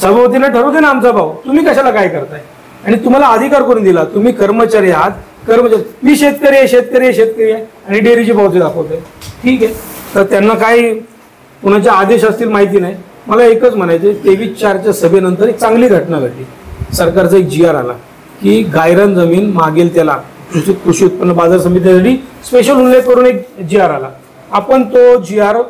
सभापतींना ठरवू दे ना आमचा भाऊ, तुम्ही कशाला काय करताय? आणि तुम्हाला अधिकार करून दिला, तुम्ही कर्मचारी आहात, कर्मचारी. मी शेतकरी आहे, शेतकरी आहे, शेतकरी आहे आणि डेअरीची पावती दाखवतोय. ठीक आहे, तर त्यांना काय कुणाचे आदेश असतील माहिती नाही. मला एकच म्हणायचं, 23/4च्या सभेनंतर एक चांगली घटना घडली. सरकारचा एक GR आला की गायरान जमीन मागेल त्याला कृषी उत्पन्न बाजार समितीसाठी स्पेशल उल्लेख करून एक GR आला. आपण तो GR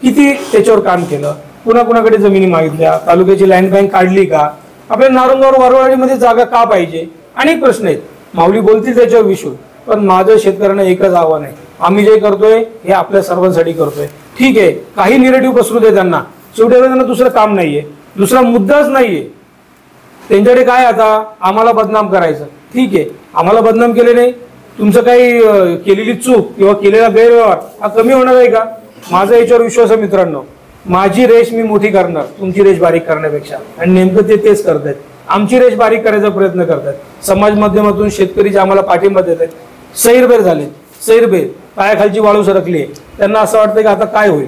किती त्याच्यावर काम केलं, कुणाकुणाकडे जमिनी मागितल्या, तालुक्याची लँड बँक काढली का, आपल्या नारंगावर वरवाडीमध्ये जागा का पाहिजे, अनेक प्रश्न आहेत. माऊली बोलतील त्याच्यावर विषय. पण माझं शेतकऱ्यांना एकच आव्हान आहे, आम्ही जे करतोय हे आपल्या सर्वांसाठी करतोय. ठीक आहे, काही निगेटिव्ह पसरू दे त्यांना, शेवटी त्यांना दुसरं काम नाहीये, दुसरा मुद्दाच नाहीये त्यांच्याकडे. काय आता आम्हाला बदनाम करायचं. ठीक आहे, आम्हाला बदनाम केले नाही, तुमचं काही केलेली चूक किंवा केलेला गैरव्यवहार हा कमी होणार आहे का? माझा याच्यावर विश्वास आहे मित्रांनो. माझी रेष मी मोठी करणार तुमची रेष बारीक करण्यापेक्षा, आणि नेमकं तेच करतायत. आमची रेष बारीक करायचा प्रयत्न करतात. समाज माध्यमातून शेतकरीचे आम्हाला पाठिंबा देत आहेत. सैरभैर झाले, सैरभैर, पायाखालची वाळू सरकली आहे. त्यांना असं वाटतं की आता काय होईल.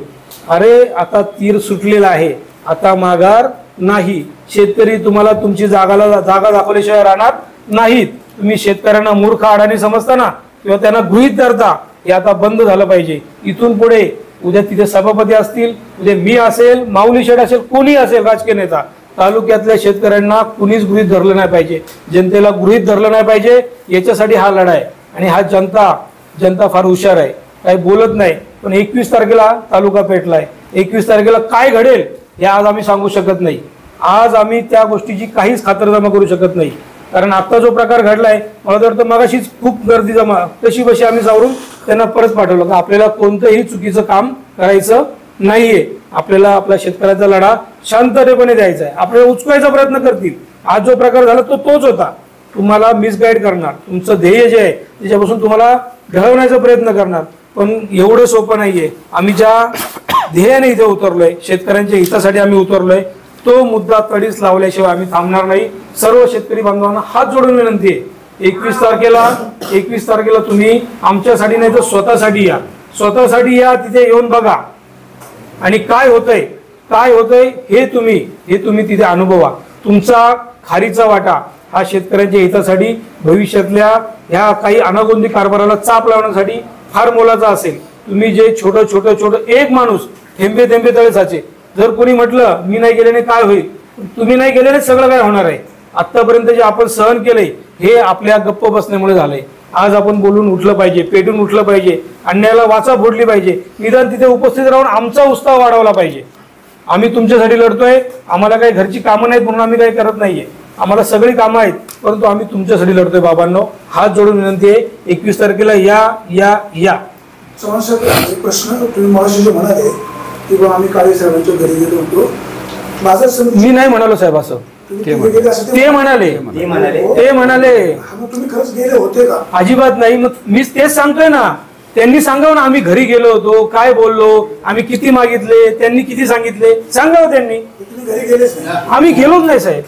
अरे आता तीर सुटलेला आहे, आता माघार नाही. शेतकरी तुम्हाला तुमची जागा दाखवल्याशिवाय राहणार नाहीत. तुम्ही शेतकऱ्यांना मूर्ख अडाणी समजता ना, किंवा त्यांना गृहीत धरता, हे आता बंद झालं पाहिजे. इथून पुढे उद्या तिथे सभापती असतील, उद्या मी असेल, माऊली शेठ असेल, कोणी असेल राजकीय नेता, तालुक्यातल्या शेतकऱ्यांना कुणीच गृहीत धरलं नाही पाहिजे, जनतेला गृहीत धरलं नाही पाहिजे. याच्यासाठी हा लढा आहे. आणि हा जनता फार हुशार आहे, काही बोलत नाही. पण 21 तारखेला तालुका पेटलाय. 21 तारखेला काय घडेल हे आज आम्ही सांगू शकत नाही. आज आम्ही त्या गोष्टीची काहीच खातरजमा करू शकत नाही. कारण आता जो प्रकार घडलाय, मला तर वाटतं मगाशीच खूप गर्दी जमा, कशी बशी आम्ही सावरून त्यांना परत पाठवलं का आपल्याला कोणतंही चुकीचं काम करायचं नाहीये. आपल्याला आपल्या शेतकऱ्याचा लढा शांततेपणे द्यायचा आहे. आपल्याला उचकायचा प्रयत्न करतील. आज जो प्रकार झाला तोच होता. तुम्हाला मिसगाईड करणार, तुमचं ध्येय जे आहे त्याच्यापासून तुम्हाला ढळवण्याचा प्रयत्न करणार. पण एवढं सोपं नाहीये. आम्ही ज्या ध्येयाने इथे उतरलोय, शेतकऱ्यांच्या हितासाठी आम्ही उतरलोय, तो मुद्दा तडीस लावल्याशिवाय आम्ही थांबणार नाही. सर्व शेतकरी बांधवांना हात जोडून विनंती आहे, 21 तारखेला तुम्ही आमच्यासाठी नाही तर स्वतःसाठी या. स्वतःसाठी या, तिथे येऊन बघा आणि काय होतंय हे तुम्ही तिथे अनुभवा. तुमचा खारीचा वाटा हा शेतकऱ्यांच्या हितासाठी, भविष्यातल्या ह्या काही अनागोंदी कारभाराला चाप लावण्यासाठी फार मोलाचा असेल. तुम्ही जे छोटं एक माणूस थेंबे थेंबे तळे साचे, जर कोणी म्हटलं मी नाही गेल्याने काय होईल, तुम्ही नाही गेल्याने सगळं काय होणार आहे. आतापर्यंत जे आपण सहन केलंय हे आपल्या गप्प बसण्यामुळे झालंय. आज आपण बोलून उठलं पाहिजे, पेटून उठलं पाहिजे, अन्यायाला वाचा फोडली पाहिजे. निदान तिथे उपस्थित राहून आमचा उत्साह वाढवला पाहिजे. आम्ही तुमच्यासाठी लढतोय. आम्हाला काही घरची कामं नाहीत म्हणून आम्ही काही करत नाहीये, आम्हाला सगळी कामं आहेत, परंतु आम्ही तुमच्यासाठी लढतोय. बाबांनो, हात जोडून विनंती आहे, 21 तारखेला या. चव्हाण साहेब, एक प्रश्न तुम्ही मगाशी म्हणाले की बा आम्ही काळे साहेबांच्या घरी गेलो होतो. मी नाही म्हणालो साहेब असं, ते म्हणाले. तुम्ही खरंच गेले होते का? अजिबात नाही. मग मीच तेच सांगतोय ना, त्यांनी सांगावं ना आम्ही घरी गेलो होतो, काय बोललो, आम्ही किती मागितले, त्यांनी किती सांगितले, सांगावं त्यांनी. तुम्ही घरी गेलेच नाही? आम्ही गेलोच नाही साहेब.